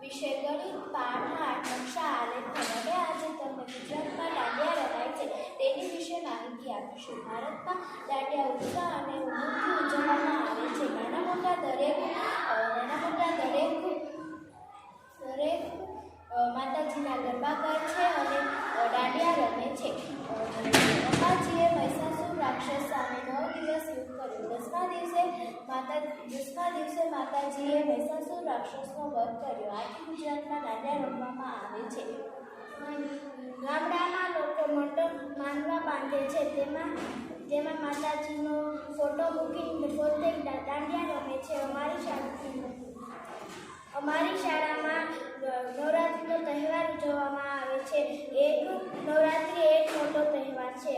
વિષય ગણિત પાઠ 8 નકશા આલેખન. હવે આજે તમને ગુજરાતમાં દાંડિયા રમાય છે તેની વિશે માહિતી આપીશું. ભારતમાં દાંડિયા ઉત્સાહ અને ઉમંગથી ઉજવવામાં આવે છે. નાના મોટા દરેક માતાજીના ગરબા ગાય છે અને દાંડિયા રમે છે. અંબાજીએ મહિષાસુર રાક્ષસ સામે 9 દિવસ યુદ્ધ કર્યું. 10મા દિવસે માતાજીએ મહિષાસુર રાક્ષસનો વધ કર્યો. આથી ગુજરાતમાં દાંડિયા રમવામાં આવે છે. ગામડામાં લોકો મંડપ માંડવા બાંધે છે. તેમાં માતાજીનો ફોટો મૂકીને પોતે દાંડિયા રમે છે. અમારી શાળામાં નવરાત્રિનો તહેવાર ઉજવવામાં આવે છે. નવરાત્રિ એક મોટો તહેવાર છે.